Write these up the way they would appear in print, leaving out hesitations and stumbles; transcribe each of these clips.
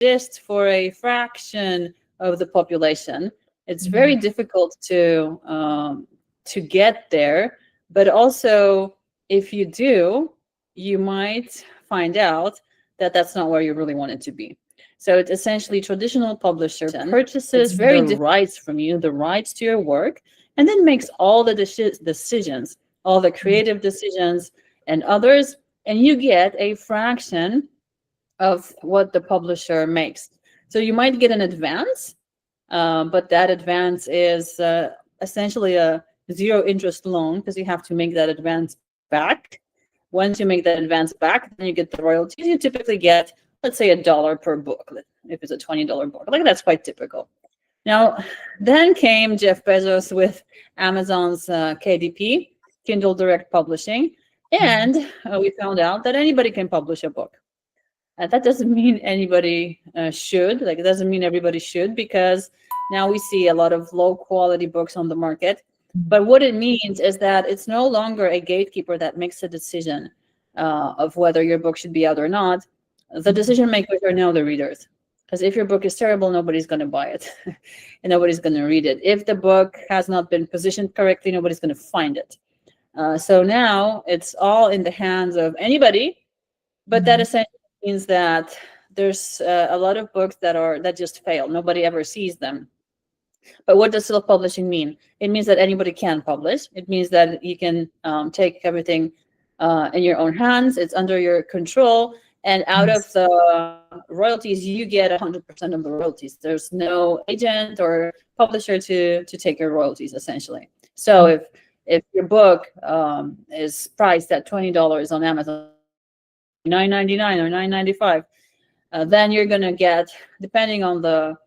just for a fraction of the population. It's very difficult to get there, but also if you do, you might find out that that's not where you really want it to be. So it's essentially traditional publisher purchases the rights from you, the rights to your work, and then makes all the decisions, all the creative decisions and others, and you get a fraction of what the publisher makes. So you might get an advance, but that advance is essentially a zero interest loan because you have to make that advance back. Once you make that advance back, then you get the royalties. You typically get, let's say, $1 per book, if it's a $20 book. Like, that's quite typical. Now, then came Jeff Bezos with Amazon's KDP, Kindle Direct Publishing, and we found out that anybody can publish a book. That doesn't mean anybody should. Like, it doesn't mean everybody should, because now we see a lot of low quality books on the market. But what it means is that it's no longer a gatekeeper that makes a decision of whether your book should be out or not. The decision makers are now the readers. Because if your book is terrible, nobody's going to buy it and nobody's going to read it. If the book has not been positioned correctly, nobody's going to find it. So now it's all in the hands of anybody, but that essentially means that there's a lot of books that just fail. Nobody ever sees them. But what does self-publishing mean? It means that anybody can publish. It means that you can take everything in your own hands. It's under your control. And out of the royalties, you get 100% of the royalties. There's no agent or publisher to take your royalties, essentially. So if your book is priced at $20 on Amazon, $9.99 or $9.95, then you're going to get, depending on the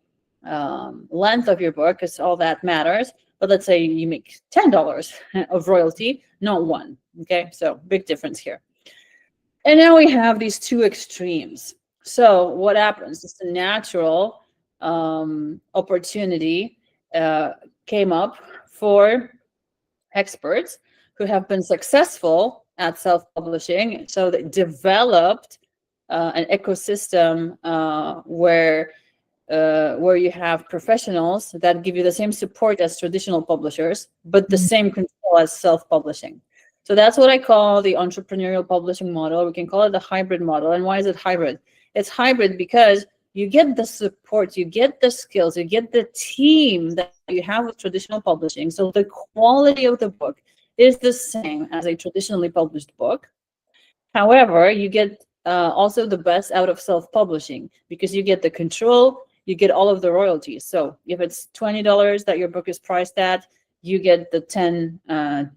length of your book, because all that matters, but let's say you make $10 of royalty, not one. Okay, so big difference here. And now we have these two extremes. So what happens? Just a natural opportunity came up for experts who have been successful at self-publishing. So they developed an ecosystem where you have professionals that give you the same support as traditional publishers, but the same control as self-publishing. So that's what I call the entrepreneurial publishing model. We can call it the hybrid model. And why is it hybrid? It's hybrid because you get the support, you get the skills, you get the team that you have with traditional publishing. So the quality of the book is the same as a traditionally published book. However, you get also the best out of self-publishing because you get the control, you get all of the royalties. So if it's $20 that your book is priced at, you get the $10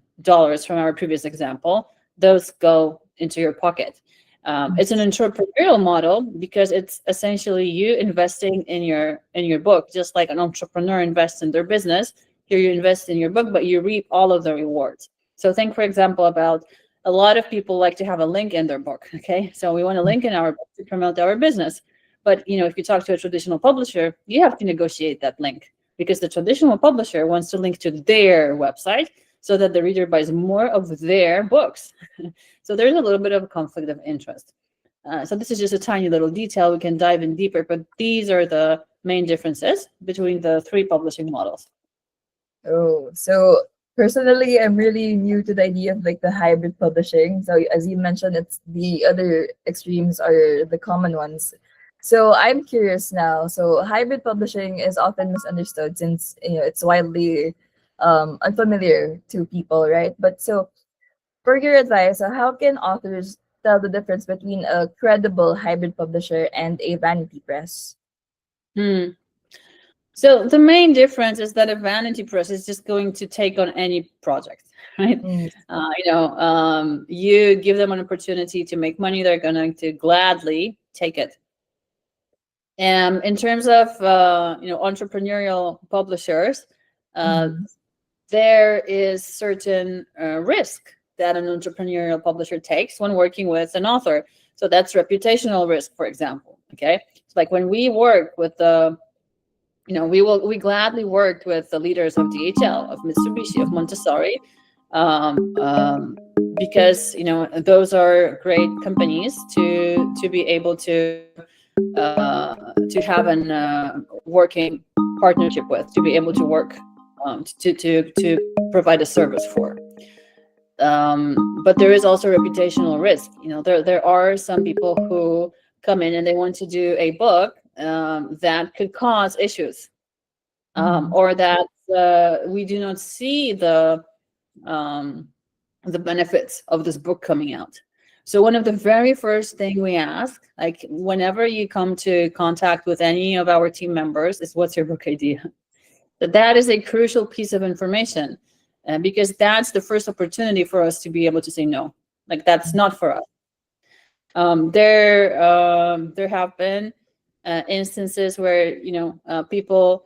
from our previous example. Those go into your pocket. It's an entrepreneurial model because it's essentially you investing in your book, just like an entrepreneur invests in their business. Here you invest in your book, but you reap all of the rewards. So think, for example, about a lot of people like to have a link in their book. Okay, so we want a link in our book to promote our business. But if you talk to a traditional publisher, you have to negotiate that link because the traditional publisher wants to link to their website so that the reader buys more of their books. So there's a little bit of a conflict of interest. So this is just a tiny little detail. We can dive in deeper, but these are the main differences between the three publishing models. Oh, so personally, I'm really new to the idea of like the hybrid publishing. So as you mentioned, it's the other extremes are the common ones. So I'm curious now. So hybrid publishing is often misunderstood since it's widely unfamiliar to people, right? But so for your advice, how can authors tell the difference between a credible hybrid publisher and a vanity press? So the main difference is that a vanity press is just going to take on any project, right? You give them an opportunity to make money, they're going to gladly take it. And in terms of entrepreneurial publishers, there is certain risk that an entrepreneurial publisher takes when working with an author. So that's reputational risk, for example. Okay, it's like when we work with the we gladly worked with the leaders of DHL, of Mitsubishi, of Montessori, because those are great companies to be able to to have an working partnership with, to be able to work, to provide a service for. But there is also reputational risk. There are some people who come in and they want to do a book that could cause issues, or that we do not see the benefits of this book coming out. So one of the very first thing we ask, like whenever you come to contact with any of our team members, is what's your book idea? That is a crucial piece of information, because that's the first opportunity for us to be able to say no. Like, that's not for us. There have been instances where people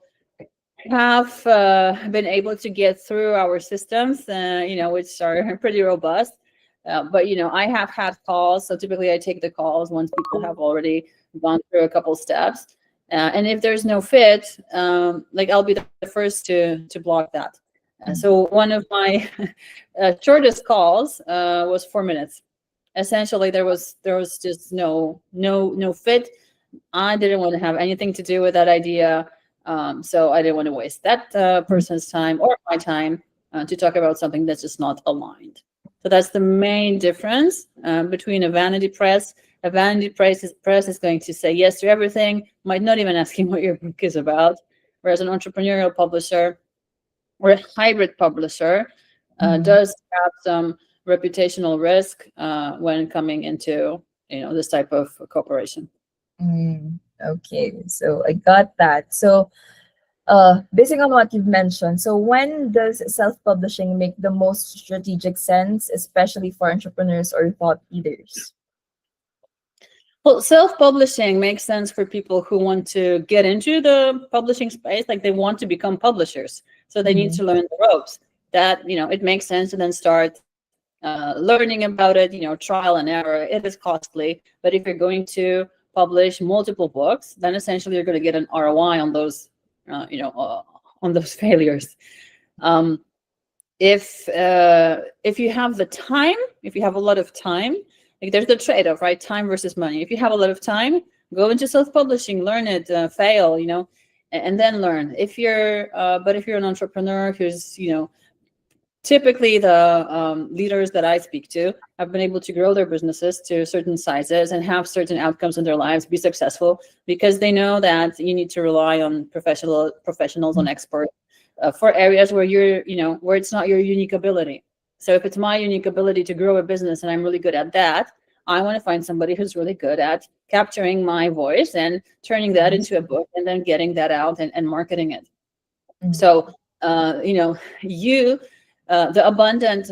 have been able to get through our systems, which are pretty robust. But I have had calls, so typically I take the calls once people have already gone through a couple steps. And if there's no fit, like, I'll be the first to block that. So one of my shortest calls was 4 minutes. Essentially, there was just no fit. I didn't want to have anything to do with that idea. So I didn't want to waste that person's time or my time to talk about something that's just not aligned. So that's the main difference between a vanity press. A vanity press is going to say yes to everything, might not even ask you what your book is about. Whereas an entrepreneurial publisher or a hybrid publisher does have some reputational risk when coming into this type of cooperation. Okay, so I got that. So basing on what you've mentioned, so when does self-publishing make the most strategic sense, especially for entrepreneurs or thought leaders? Well, self-publishing makes sense for people who want to get into the publishing space, like they want to become publishers. So they need to learn the ropes. That, it makes sense to then start learning about it, trial and error. It is costly, but if you're going to publish multiple books, then essentially you're going to get an ROI on those, on those failures. If you have the time, if you have a lot of time, like, there's the trade-off, right? Time versus money. If you have a lot of time, go into self-publishing, learn it, fail, and then learn. But if you're an entrepreneur who's, typically the leaders that I speak to have been able to grow their businesses to certain sizes and have certain outcomes in their lives, be successful, because they know that you need to rely on professionals, on experts for areas where where it's not your unique ability. So if it's my unique ability to grow a business and I'm really good at that, I want to find somebody who's really good at capturing my voice and turning that into a book and then getting that out and marketing it. So, the abundant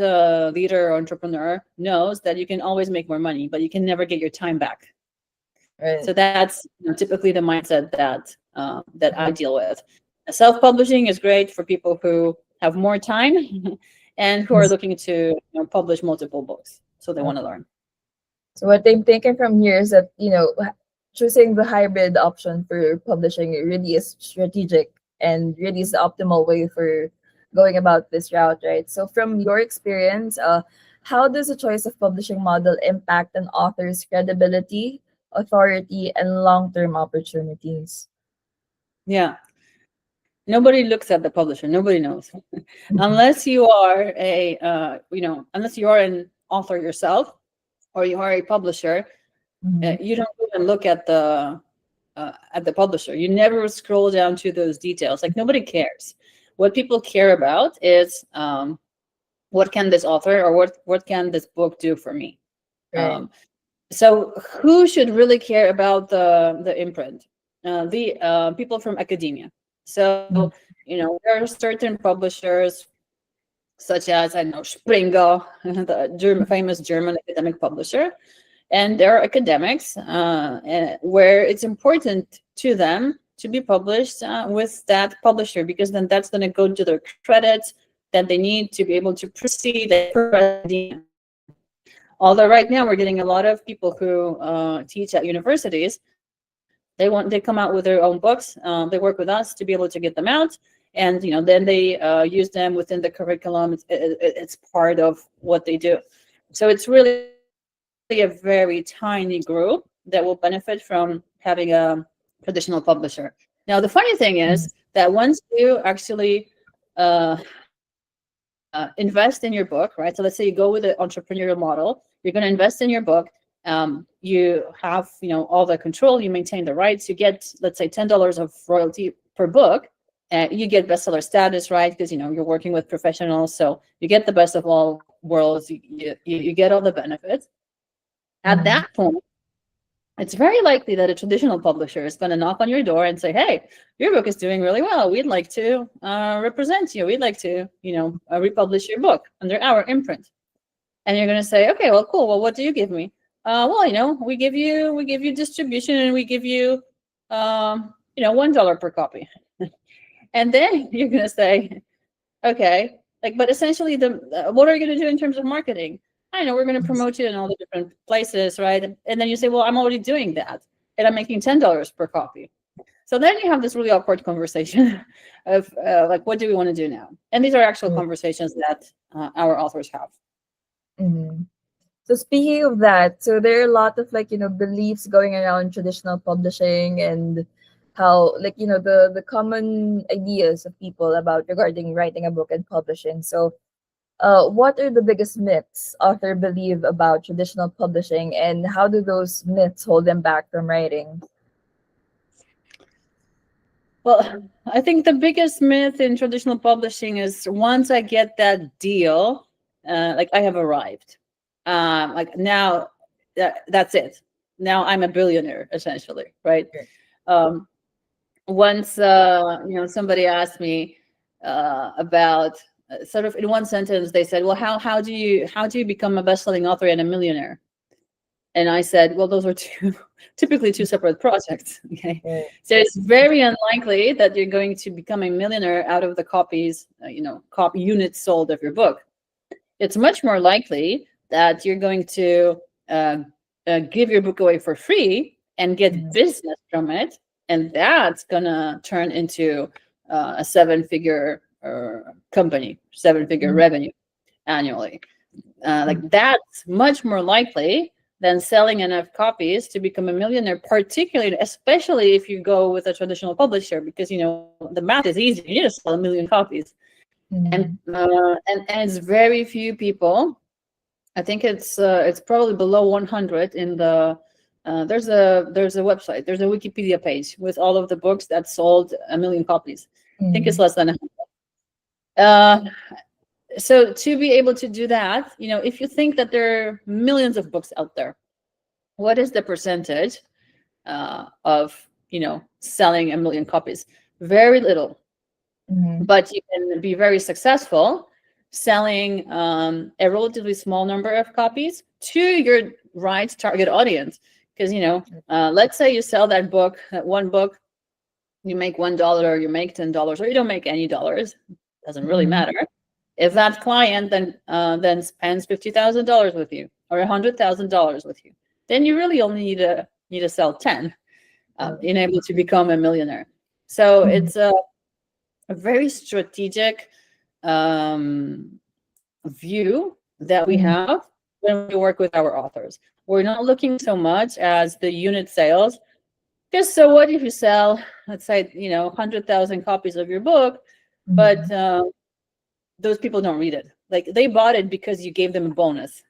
leader or entrepreneur knows that you can always make more money, but you can never get your time back. Right. So that's typically the mindset that I deal with. Self-publishing is great for people who have more time and who are looking to publish multiple books. So they want to learn. So what I'm thinking from here is that, choosing the hybrid option for publishing, it really is strategic and really is the optimal way for going about this route, right? So from your experience, how does the choice of publishing model impact an author's credibility, authority, and long-term opportunities? Yeah. Nobody looks at the publisher. Nobody knows. Unless you are unless you are an author yourself or you are a publisher, you don't even look at the publisher. You never scroll down to those details. Like, nobody cares. What people care about is what can this author or what can this book do for me? Right. So who should really care about the imprint? The people from academia. So, there are certain publishers, such as, I know, Springer, the famous German academic publisher. And there are academics where it's important to them to be published with that publisher, because then that's going to go to their credits that they need to be able to proceed. Although right now we're getting a lot of people who teach at universities. They come out with their own books. They work with us to be able to get them out, and then they use them within the curriculum. It's part of what they do. So it's really a very tiny group that will benefit from having a traditional publisher. Now, the funny thing Mhm. is that once you actually uh, invest in your book, right? So let's say you go with the entrepreneurial model, you're going to invest in your book. You have, all the control. You maintain the rights. You get, let's say, $10 of royalty per book. You get bestseller status, right? Because you're working with professionals, so you get the best of all worlds. You get all the benefits. At Mhm. that point, it's very likely that a traditional publisher is going to knock on your door and say, "Hey, your book is doing really well. We'd like to represent you. We'd like to, republish your book under our imprint." And you're going to say, "Okay, well, cool. Well, what do you give me?" Well, we give you distribution, and we give you, $1 per copy. And then you're going to say, "Okay, like, but essentially, what are you going to do in terms of marketing?" I know we're going to Yes. promote you in all the different places, right? And then you say, "Well, I'm already doing that, and I'm making $10 per copy." So then you have this really awkward conversation of like, what do we want to do now? And these are actual Right. conversations that our authors have. Mhm. So speaking of that, so there are a lot of like, beliefs going around traditional publishing and how like, the common ideas of people about regarding writing a book and publishing. So what are the biggest myths author believe about traditional publishing and how do those myths hold them back from writing? Well, I think the biggest myth in traditional publishing is once I get that deal, like I have arrived. Like now, that's it. Now I'm a billionaire, essentially, right? Right. Um, Once somebody asked me about sort of in one sentence, they said, "Well, how do you become a best-selling author and a millionaire?" And I said, "Well, those are two typically two separate projects." Okay, Right. so it's very unlikely that you're going to become a millionaire out of the copies, copy units sold of your book. It's much more likely that you're going to uh, give your book away for free and get Mhm. business from it, and that's gonna turn into a seven-figure company, seven-figure Mhm. revenue annually. Like that's much more likely than selling enough copies to become a millionaire, particularly, especially if you go with a traditional publisher, because the math is easy. You need to sell 1 million copies, and Mhm. and it's very few people. I think it's probably below 100 in the. There's a website. There's a Wikipedia page with all of the books that sold 1 million copies. I think it's Mhm. less than 100. So to be able to do that, if you think that there are millions of books out there, what is the percentage of selling 1 million copies? Very little. Mhm. But you can be very successful selling a relatively small number of copies to your right target audience. Because let's say you sell that one book, you make $1, you make $10, or you don't make any dollars. Doesn't really Mhm. matter. If that client then spends $50,000 with you or $100,000 with you, then you really only need to sell 10 Right. in able to become a millionaire. So Mhm. it's a very strategic um, view that we Mhm. have when we work with our authors. We're not looking so much as the unit sales. Because so what if you sell, let's say, 100,000 copies of your book, but Mhm. those people don't read it. Like they bought it because you gave them a bonus.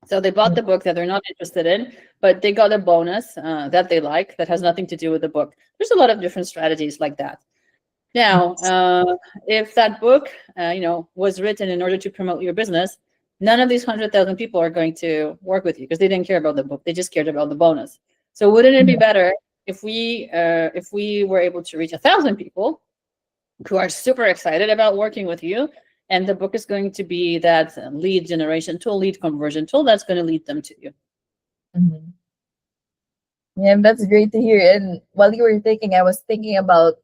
So they bought Right. the book that they're not interested in, but they got a bonus that they like that has nothing to do with the book. There's a lot of different strategies like that. Now, Yes. if that book, was written in order to promote your business, none of these 100,000 people are going to work with you because they didn't care about the book. They just cared about the bonus. So, wouldn't it be Yeah. better if we were able to reach 1,000 people who are super excited about working with you, and the book is going to be that lead generation tool, lead conversion tool that's going to lead them to you. Mhm. Yeah, that's great to hear. And while you were thinking, I was thinking about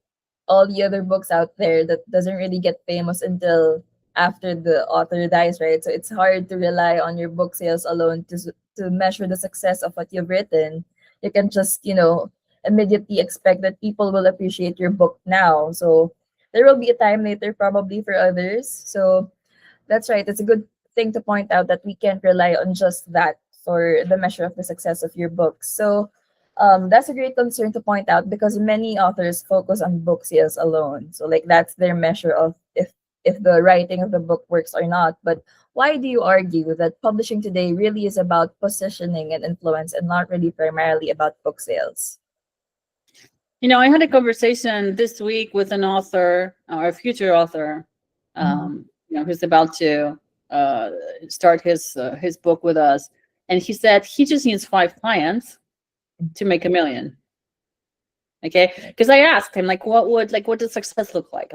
all the other books out there that doesn't really get famous until after the author dies, right? So it's hard to rely on your book sales alone to measure the success of what you've written. You can just, immediately expect that people will appreciate your book now. So there will be a time later probably for others. So that's right. It's a good thing to point out that we can't rely on just that for the measure of the success of your book. So That's a great concern to point out because many authors focus on book sales alone. So like that's their measure of if the writing of the book works or not. But why do you argue that publishing today really is about positioning and influence and not really primarily about book sales? I had a conversation this week with an author or a future author, Mhm. who's about to uh, start his book with us, and he said he just needs 5 clients to make 1 million. Okay, because I asked him like, what does success look like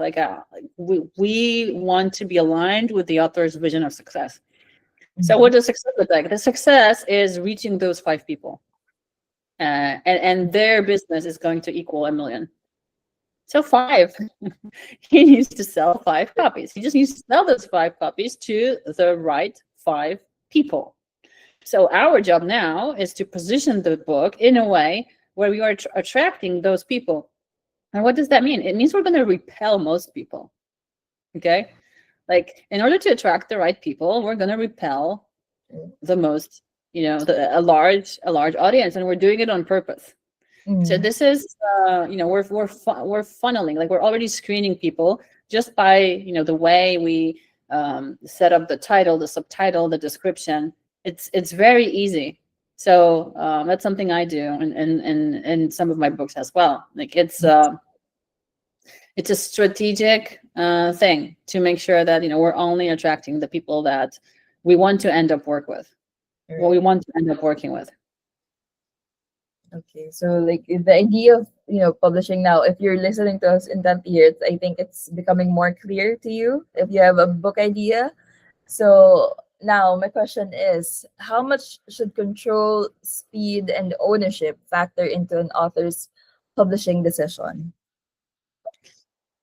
we want to be aligned with the author's vision of success. So Mhm. what does success look like? The success is reaching those 5 people, and their business is going to equal 1 million. So 5. He needs to sell 5 copies. He just needs to sell those 5 copies to the right 5 people. So our job now is to position the book in a way where we are attracting those people. And what does that mean? It means we're going to repel most people. Okay. Like in order to attract the right people, we're going to repel the most, a large audience, and we're doing it on purpose. So Mhm. this is, we're funneling, like we're already screening people just by, the way we set up the title, the subtitle, the description. It's very easy. So that's something I do in some of my books as well. Like it's a strategic thing to make sure that we're only attracting the people that we want to end up what we Right. want to end up working with. Okay, so like the idea of publishing now, if you're listening to us intently here, I think it's becoming more clear to you if you have a book idea. So now my question is, how much should control, speed, and ownership factor into an author's publishing decision?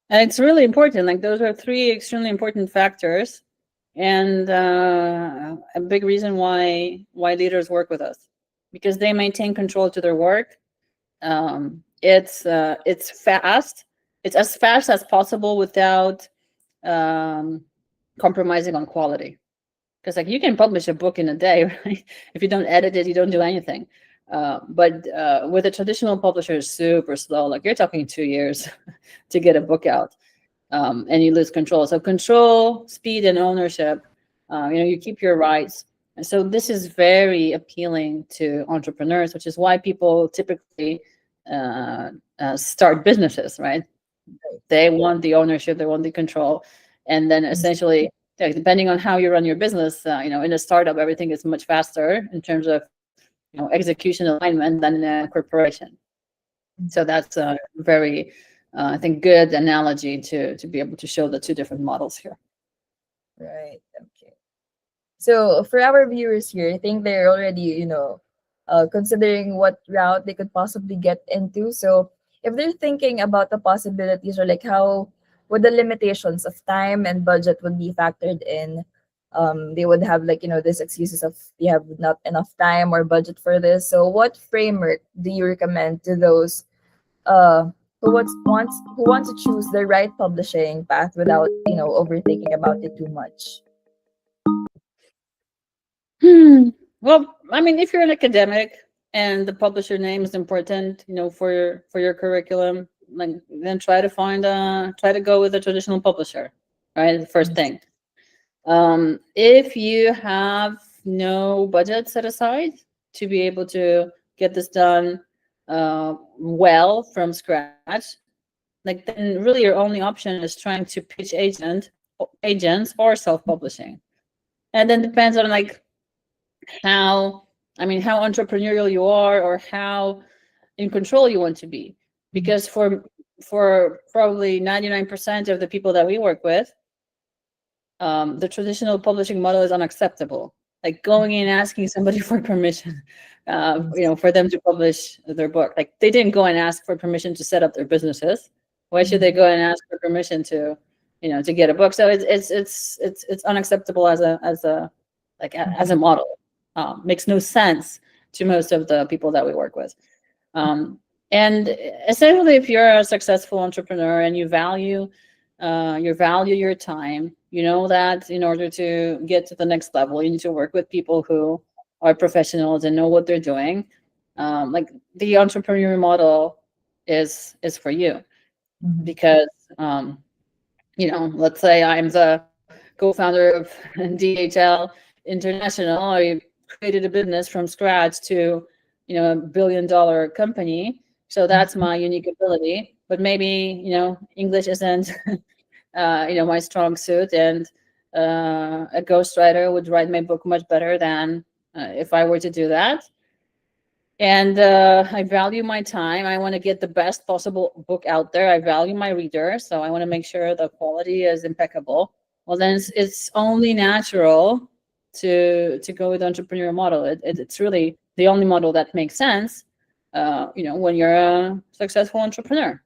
And it's really important. Like those are 3 extremely important factors, and a big reason why leaders work with us, because they maintain control to their work. It's fast. It's as fast as possible without um, compromising on quality. Because like you can publish a book in a day, right? If you don't edit it, you don't do anything. But with a traditional publisher, it's super slow. Like you're talking 2 years to get a book out, and you lose control. So control, speed, and ownership. You keep your rights. And so this is very appealing to entrepreneurs, which is why people typically start businesses, right? They want the ownership, they want the control, and then essentially, yeah, depending on how you run your business, in a startup, everything is much faster in terms of execution alignment than in a corporation. So that's a very, I think, good analogy to be able to show the 2 different models here. Right. Okay. So for our viewers here, I think they're already, considering what route they could possibly get into. So if they're thinking about the possibilities or like how would the limitations of time and budget would be factored in, they would have like, this excuses of you have not enough time or budget for this. So what framework do you recommend to those uh who wants to choose the right publishing path without, overthinking about it too much? Hmm. Well, I mean, if you're an academic and the publisher name is important, for your curriculum, like then try to go with a traditional publisher, right? The first thing. If you have no budget set aside to be able to get this done well from scratch, like then really your only option is trying to pitch agents or self-publishing. And then depends on like how how entrepreneurial you are or how in control you want to be. Because for probably 99% of the people that we work with, the traditional publishing model is unacceptable. Like going in asking somebody for permission, for them to publish their book. Like they didn't go and ask for permission to set up their businesses. Why should they go and ask for permission to get a book? So it's unacceptable as a model. Makes no sense to most of the people that we work with. Um, and essentially, if you're a successful entrepreneur and you value your time, you know that in order to get to the next level, you need to work with people who are professionals and know what they're doing. like the entrepreneur model is for you, Mhm. because let's say I'm the co-founder of DHL International. I created a business from scratch to, $1 billion company. So that's my unique ability. But maybe, English isn't, my strong suit, and a ghostwriter would write my book much better than if I were to do that. And I value my time. I want to get the best possible book out there. I value my reader, so I want to make sure the quality is impeccable. Well, then it's only natural to go with the entrepreneurial model. It's really the only model that makes sense. When you're a successful entrepreneur.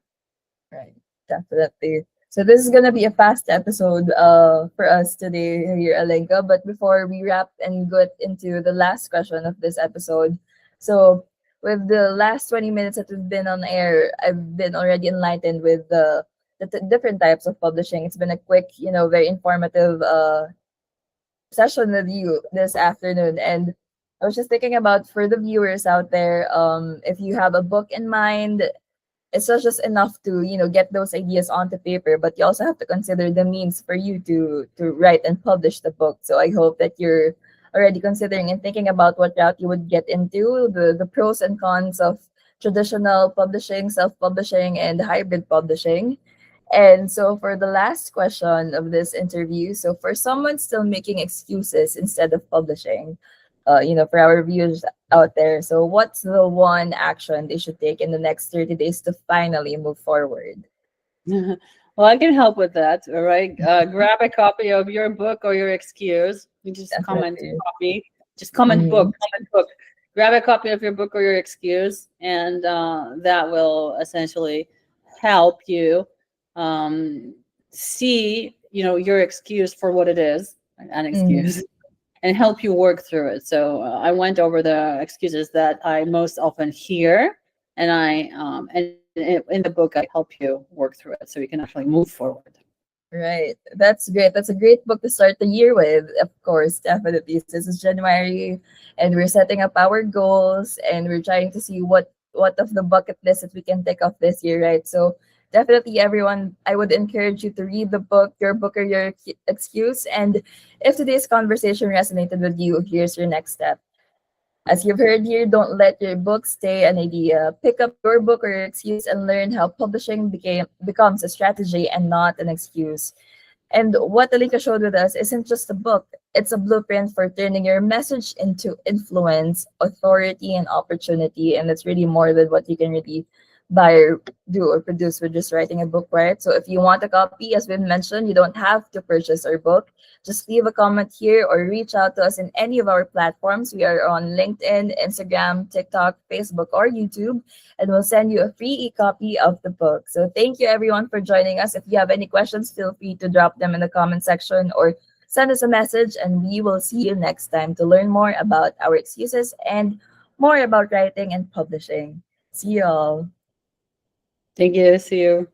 Right, definitely. So this is gonna be a fast episode for us today here, Alenka. But before we wrap and get into the last question of this episode, so with the last 20 minutes that we've been on air, I've been already enlightened with the different types of publishing. It's been a quick, very informative session with you this afternoon. And I was just thinking about, for the viewers out there, if you have a book in mind, it's not just enough to get those ideas onto paper, but you also have to consider the means for you to write and publish the book. So I hope that you're already considering and thinking about what route you would get into, the pros and cons of traditional publishing, self-publishing, and hybrid publishing. And so for the last question of this interview, so for someone still making excuses instead of publishing, for our viewers out there, so what's the one action they should take in the next 30 days to finally move forward? Well, I can help with that. All right. Grab a copy of your book or your excuse. You just comment Definitely. copy. Just comment book. Mhm. Comment book. Grab a copy of your book or your excuse, and that will essentially help you um, see, your excuse for what it is, an Mhm. excuse, and help you work through it. So I went over the excuses that I most often hear, and in the book I help you work through it so you can actually move forward. Right. That's great. That's a great book to start the year with, of course, definitely. This is January and we're setting up our goals and we're trying to see what of the bucket list that we can take off this year, right? So definitely everyone, I would encourage you to read the book, your book or your excuse. And if today's conversation resonated with you, here's your next step. As you've heard here, don't let your book stay an idea. Pick up your book or your excuse and learn how publishing becomes a strategy and not an excuse. And what Alika showed with us isn't just a book, it's a blueprint for turning your message into influence, authority, and opportunity. And it's really more than what you can really buy or do or produce with just writing a book, right? So if you want a copy, as we mentioned, you don't have to purchase our book. Just leave a comment here or reach out to us in any of our platforms. We are on LinkedIn, Instagram, TikTok, Facebook, or YouTube, and we'll send you a free e-copy of the book. So thank you everyone for joining us. If you have any questions, feel free to drop them in the comment section or send us a message, and we will see you next time to learn more about our excuses and more about writing and publishing. See you all. Thank you. See you.